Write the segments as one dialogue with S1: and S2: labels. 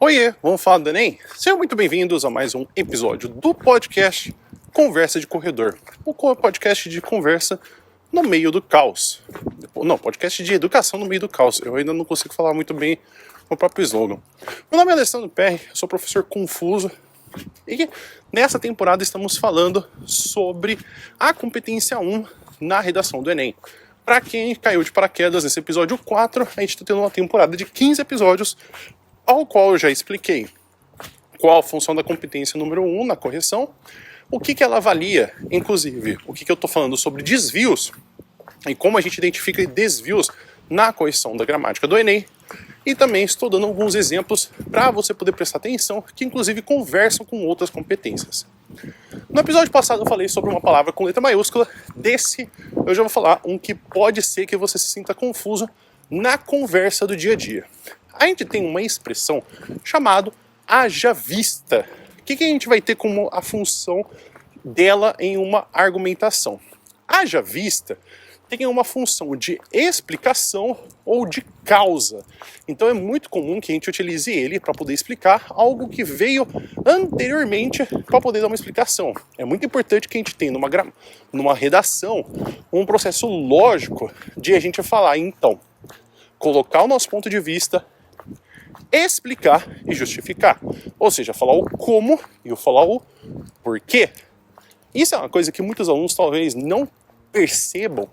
S1: Oiê, vamos falar do Enem? Sejam muito bem-vindos a mais um episódio do podcast Conversa de Corredor. O podcast de conversa no meio do caos. Não, podcast de educação no meio do caos. Eu ainda não consigo falar muito bem o próprio slogan. Meu nome é Alessandro Perry, eu sou professor confuso. E nessa temporada estamos falando sobre a competência 1 na redação do Enem. Para quem caiu de paraquedas nesse episódio 4, a gente está tendo uma temporada de 15 episódios, ao qual eu já expliquei qual a função da competência número 1 na correção, o que ela avalia, inclusive o que eu estou falando sobre desvios e como a gente identifica desvios na correção da gramática do Enem, e também estou dando alguns exemplos para você poder prestar atenção, que inclusive conversam com outras competências. No episódio passado eu falei sobre uma palavra com letra maiúscula, desse eu já vou falar um que pode ser que você se sinta confuso na conversa do dia a dia. A gente tem uma expressão chamada haja vista. O que a gente vai ter como a função dela em uma argumentação? Haja vista tem uma função de explicação ou de causa. Então é muito comum que a gente utilize ele para poder explicar algo que veio anteriormente para poder dar uma explicação. É muito importante que a gente tenha numa redação um processo lógico de a gente falar, então, colocar o nosso ponto de vista, explicar e justificar. Ou seja, falar o como e eu falar o porquê. Isso é uma coisa que muitos alunos talvez não percebam,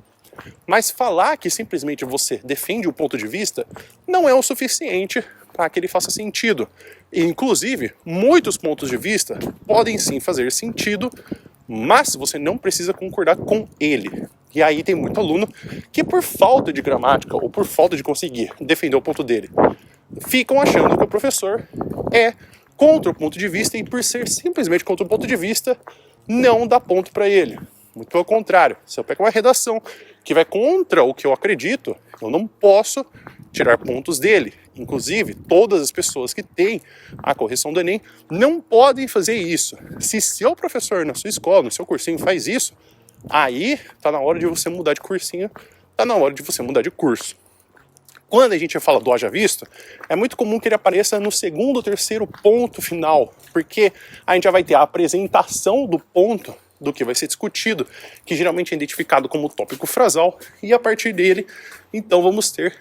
S1: mas falar que simplesmente você defende o ponto de vista não é o suficiente para que ele faça sentido. E, inclusive, muitos pontos de vista podem sim fazer sentido, mas você não precisa concordar com ele. E aí tem muito aluno que, por falta de gramática ou por falta de conseguir defender o ponto dele, ficam achando que o professor é contra o ponto de vista e, por ser simplesmente contra o ponto de vista, não dá ponto para ele. Muito pelo contrário, se eu pego uma redação que vai contra o que eu acredito, eu não posso tirar pontos dele. Inclusive, todas as pessoas que têm a correção do Enem não podem fazer isso. Se seu professor na sua escola, no seu cursinho faz isso, aí tá na hora de você mudar de cursinho, tá na hora de você mudar de curso. Quando a gente fala do haja visto, é muito comum que ele apareça no segundo ou terceiro ponto final, porque a gente já vai ter a apresentação do ponto do que vai ser discutido, que geralmente é identificado como tópico frasal, e a partir dele, então vamos ter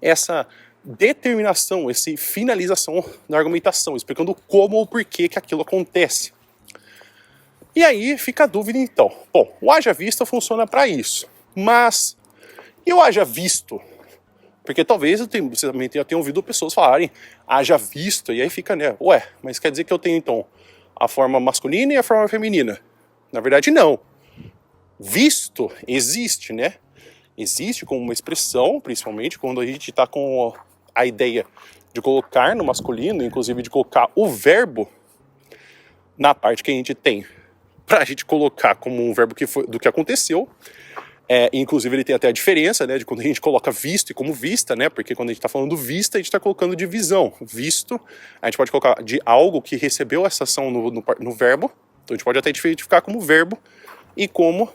S1: essa determinação, essa finalização da argumentação, explicando como ou porquê que aquilo acontece. E aí fica a dúvida então. Bom, o haja vista funciona para isso, mas e o haja visto? Porque talvez você também tenha ouvido pessoas falarem haja visto, e aí fica, né, ué, mas quer dizer que eu tenho então a forma masculina e a forma feminina? Na verdade, não. Visto existe, né? Existe como uma expressão, principalmente quando a gente está com a ideia de colocar no masculino, inclusive de colocar o verbo na parte que a gente tem, para a gente colocar como um verbo que foi, do que aconteceu. Inclusive ele tem até a diferença, né, de quando a gente coloca visto e como vista, né, porque quando a gente está falando vista, a gente está colocando de visão. Visto, a gente pode colocar de algo que recebeu essa ação no verbo, então a gente pode até identificar como verbo e como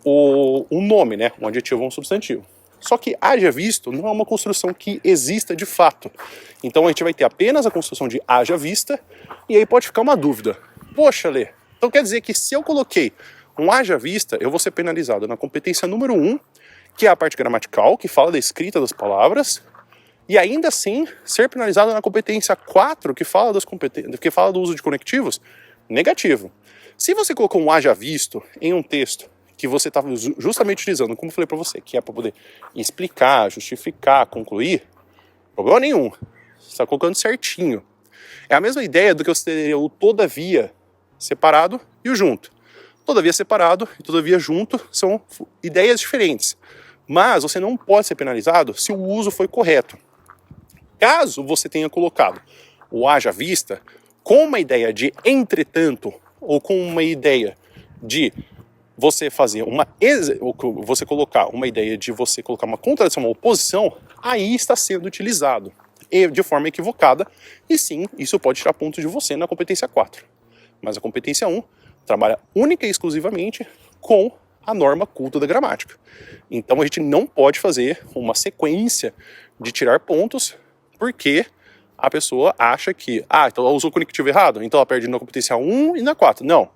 S1: um nome, né, um adjetivo ou um substantivo. Só que haja visto não é uma construção que exista de fato. Então a gente vai ter apenas a construção de haja vista, e aí pode ficar uma dúvida. Poxa, Lê, então quer dizer que se eu coloquei um haja vista, eu vou ser penalizado na competência número 1, que é a parte gramatical, que fala da escrita das palavras, e ainda assim ser penalizado na competência 4, que fala do uso de conectivos? Negativo. Se você colocou um haja visto em um texto que você estava justamente utilizando, como eu falei para você, que é para poder explicar, justificar, concluir, problema nenhum. Você está colocando certinho. É a mesma ideia do que você teria o todavia separado e o junto. Todavia separado e todavia junto são ideias diferentes. Mas você não pode ser penalizado se o uso foi correto. Caso você tenha colocado o haja vista com uma ideia de entretanto, ou com uma ideia de você fazer você colocar uma ideia de você colocar uma contradição, uma oposição, aí está sendo utilizado de forma equivocada, e sim, isso pode tirar pontos de você na competência 4. Mas a competência 1 trabalha única e exclusivamente com a norma culta da gramática. Então a gente não pode fazer uma sequência de tirar pontos, porque a pessoa acha que, então ela usou o conectivo errado, então ela perde na competência 1 e na 4. Não.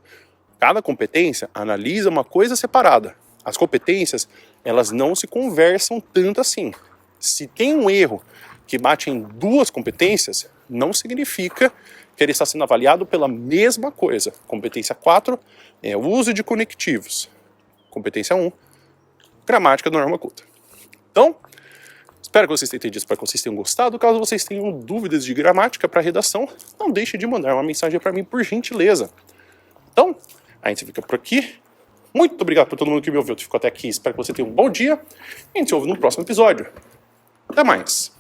S1: Cada competência analisa uma coisa separada. As competências, elas não se conversam tanto assim. Se tem um erro que bate em duas competências, não significa que ele está sendo avaliado pela mesma coisa. Competência 4 é o uso de conectivos. Competência 1, gramática da norma culta. Então, espero que vocês tenham entendido, espero que vocês tenham gostado. Caso vocês tenham dúvidas de gramática para redação, não deixe de mandar uma mensagem para mim, por gentileza. Então, a gente fica por aqui. Muito obrigado por todo mundo que me ouviu, que ficou até aqui. Espero que você tenha um bom dia. E a gente se ouve no próximo episódio. Até mais.